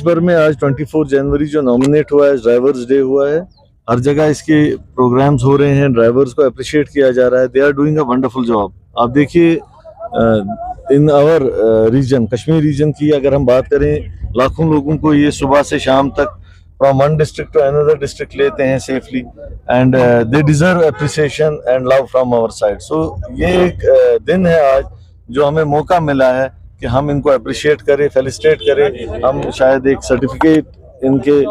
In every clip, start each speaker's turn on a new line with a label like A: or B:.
A: भर में आज 24 जनवरी जो नॉमिनेट हुआ है, ड्राइवर्स डे हुआ है। हर जगह इसके प्रोग्राम्स हो रहे हैं, ड्राइवर्स को अप्रिशिएट किया जा रहा है। They are doing a wonderful job. आप देखिए in our region, Kashmir region की अगर हम बात करें, लाखों लोगों को ये सुबह से शाम तक from one district to another district लेते हैं safely, and they deserve appreciation and love from our side. So ये एक दिन है आज जो हमें मौका मिला है कि हम इनको अप्रिशिएट करें, फेलिसिटेट करें। हम शायद एक सर्टिफिकेट इनके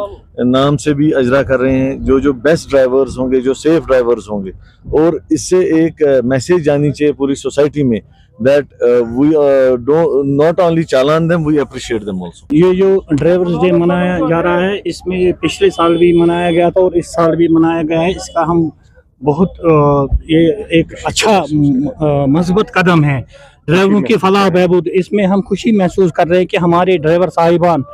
A: नाम से भी अजरा कर रहे हैं, जो बेस्ट ड्राइवर्स होंगे, जो सेफ ड्राइवर्स होंगे। और इससे एक मैसेज जानी चाहिए पूरी सोसाइटी में that we not only challan them, we appreciate them also।
B: ये जो ड्राइवर्स डे मनाया जा रहा है, इसमें पिछले साल भी मनाया गया था और इस साल भी मनाया गया है। इसका हम बहुत ये एक अच्छा मजबूत कदम है ड्राइवरों की फलाह बहबूद। इसमें हम खुशी महसूस कर रहे हैं कि हमारे ड्राइवर साहिबान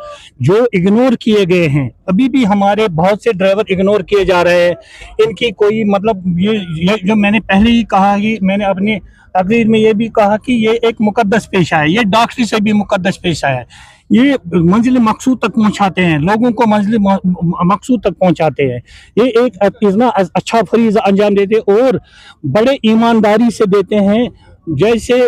B: जो इग्नोर किए गए हैं, अभी भी हमारे बहुत से ड्राइवर इग्नोर किए जा रहे हैं। इनकी कोई मतलब ये जो मैंने पहले ही कहा कि मैंने अपनी तकरीर में ये भी कहा कि ये एक मुकद्दस पेशा है, ये डॉक्टरी से भी मुकद्दस पेशा है। ये मंजिल मकसूद तक पहुंचाते हैं, लोगों को मंजिल मकसूद तक पहुंचाते हैं। ये एक इतना अच्छा फरीज़ा अंजाम देते और बड़े ईमानदारी से देते हैं। जैसे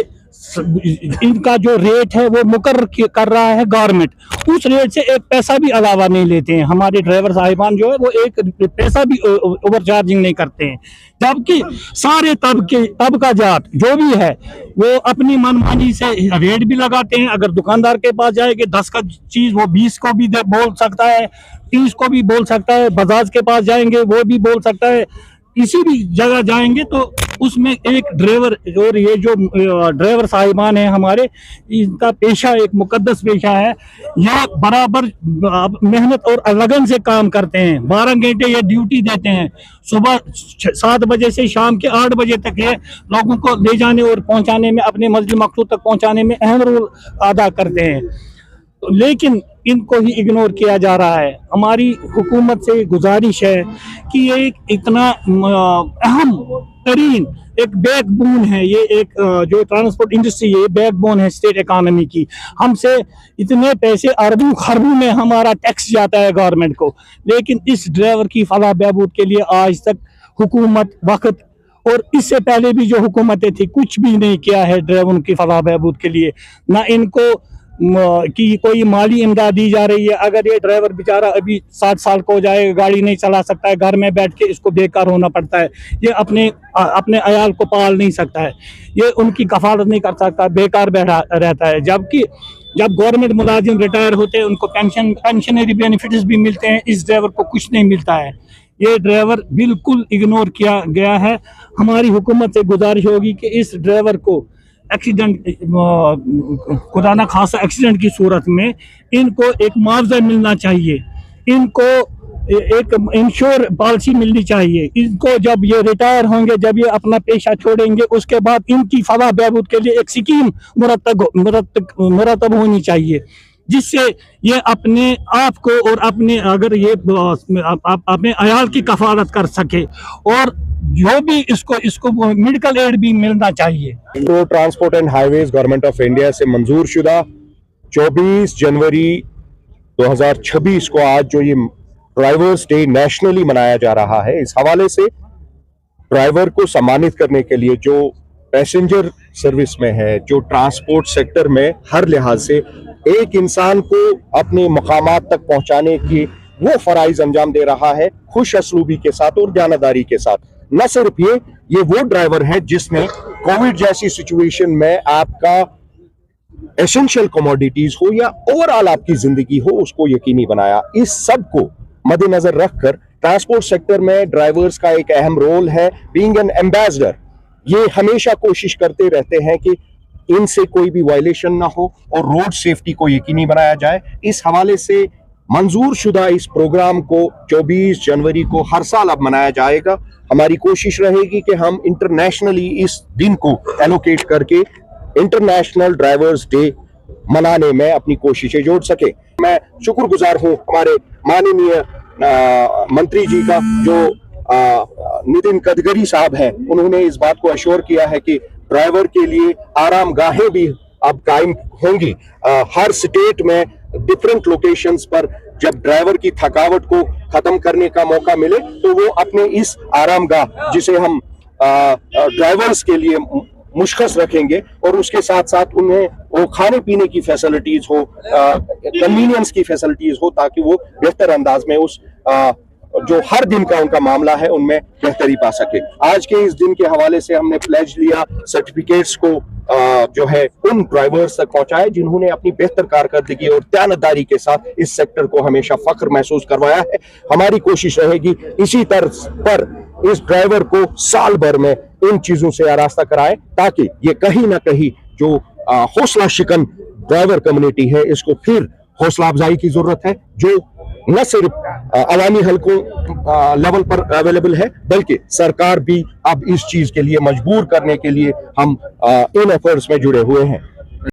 B: इनका जो रेट है वो मुकर्रर कर रहा है गवर्नमेंट, उस रेट से एक पैसा भी अलावा नहीं लेते हैं। हमारे ड्राइवर साहिबान जो है वो एक पैसा भी ओवर चार्जिंग नहीं करते हैं, जबकि सारे तबका जात जो भी है वो अपनी मनमानी से रेट भी लगाते हैं। अगर दुकानदार के पास जाएंगे 10 का चीज वो 20 को भी बोल सकता है, 30 को भी बोल सकता है। बजाज के पास जाएंगे वो भी बोल सकता है। किसी भी जगह जाएंगे तो उसमें एक ड्राइवर, और ये जो ड्राइवर साहिबान हैं हमारे, इनका पेशा एक मुकद्दस पेशा है। यह बराबर मेहनत और लगन से काम करते हैं। 12 घंटे ये ड्यूटी देते हैं। सुबह 7 बजे से शाम के 8 बजे तक ये लोगों को ले जाने और पहुंचाने में, अपने मंजिल मकसूद तक पहुंचाने में अहम रोल अदा करते हैं, लेकिन इनको ही इग्नोर किया जा रहा है। हमारी हुकूमत से गुजारिश है कि ये एक इतना अहम तरीन एक बैकबोन है, ये एक जो ट्रांसपोर्ट इंडस्ट्री है, ये बैकबोन है स्टेट इकोनॉमी की। हमसे इतने पैसे अरबों खरबों में हमारा टैक्स जाता है गवर्नमेंट को, लेकिन इस ड्राइवर की फलाह बहबूद के लिए आज तक हुकूमत वक्त और इससे पहले भी जो हुकूमतें थी कुछ भी नहीं किया है ड्राइवरों की फलाह बहबूद के लिए। ना इनको कि कोई माली इमदाद दी जा रही है। अगर ये ड्राइवर बेचारा अभी 60 साल को हो जाए, गाड़ी नहीं चला सकता है, घर में बैठ के इसको बेकार होना पड़ता है, ये अपने अयाल को पाल नहीं सकता है, ये उनकी कफालत नहीं कर सकता, बेकार बैठा रहता है। जबकि जब गवर्नमेंट मुलाजिम रिटायर होते हैं उनको पेंशनरी बेनिफिट्स भी मिलते हैं, इस ड्राइवर को कुछ नहीं मिलता है। ये ड्राइवर बिल्कुल इग्नोर किया गया है। हमारी हुकूमत से गुजारिश होगी कि इस ड्राइवर को एक्सीडेंट, खुदा ना खासा एक्सीडेंट की सूरत में इनको एक मुआवजा मिलना चाहिए, इनको एक इंश्योर पॉलिसी मिलनी चाहिए। इनको जब ये रिटायर होंगे, जब ये अपना पेशा छोड़ेंगे, उसके बाद इनकी फलाह बहबूद के लिए एक स्कीम मुरतब होनी चाहिए, जिससे ये अपने आप को और अपने अगर ये अपने अयाल की कफालत कर सके, और जो भी इसको मेडिकल एड भी मिलना चाहिए।
C: Road transport and highways government of India से मंजूर शुदा 24 जनवरी 2026 को आज जो ये ड्राइवर्स डे नेशनली मनाया जा रहा है, इस हवाले से ड्राइवर को सम्मानित करने के लिए जो पैसेंजर सर्विस में है, जो ट्रांसपोर्ट सेक्टर में हर लिहाज से एक इंसान को अपने मकामात तक पहुंचाने की वो फराइज अंजाम दे रहा है, खुश असलूबी के साथ और जानदारी के साथ। न सिर्फ ये वो ड्राइवर है जिसने कोविड जैसी सिचुएशन में आपका एसेंशियल कमोडिटीज हो या ओवरऑल आपकी जिंदगी हो, उसको यकीनी बनाया। इस सब को मद्देनजर रखकर ट्रांसपोर्ट सेक्टर में ड्राइवर्स का एक अहम रोल है। बीइंग एन एम्बेसडर, ये हमेशा कोशिश करते रहते हैं कि इनसे कोई भी वायलेशन ना हो और रोड सेफ्टी को यकीनी बनाया जाए। इस हवाले से मंजूर शुदा इस प्रोग्राम को 24 जनवरी को हर साल अब मनाया जाएगा। हमारी कोशिश रहेगी कि हम इंटरनेशनली इस दिन को एलोकेट करके इंटरनेशनल ड्राइवर्स डे मनाने में अपनी कोशिशें जोड़ सके। मैं शुक्रगुजार हूं हमारे माननीय मंत्री जी का, जो नितिन गडकरी साहब हैं। उन्होंने इस बात को अश्योर किया है कि ड्राइवर के लिए आरामगाहें भी अब कायम होंगी। हर स्टेट में डिफरेंट लोकेशंस पर जब ड्राइवर की थकावट को खत्म करने का मौका मिले तो वो अपने इस आरामगाह, जिसे हम ड्राइवर्स के लिए मुश्किल रखेंगे, और उसके साथ साथ उन्हें वो खाने पीने की फैसिलिटीज हो, कन्वीनियंस की फैसिलिटीज हो, ताकि वो बेहतर अंदाज में उस जो हर दिन का उनका मामला है उनमें बेहतरी पा सके। आज के इस दिन के हवाले से हमने प्लेज लिया, सर्टिफिकेट्स को जो है उन ड्राइवर्स तक पहुंचाए जिन्होंने अपनी बेहतर कारकर्दगी और दयानतदारी के साथ इस सेक्टर को हमेशा फख्र महसूस करवाया है। हमारी कोशिश रहेगी इसी तर्ज पर इस ड्राइवर को साल भर में इन चीजों से आरास्ता कराए, ताकि ये कहीं ना कहीं जो हौसला शिकन ड्राइवर कम्युनिटी है इसको फिर हौसला अफजाई की जरूरत है, जो न सिर्फ अवामी हलकों लेवल पर अवेलेबल है, बल्कि सरकार भी अब इस चीज के लिए मजबूर करने के लिए हम इन एफर्ट्स में जुड़े हुए हैं।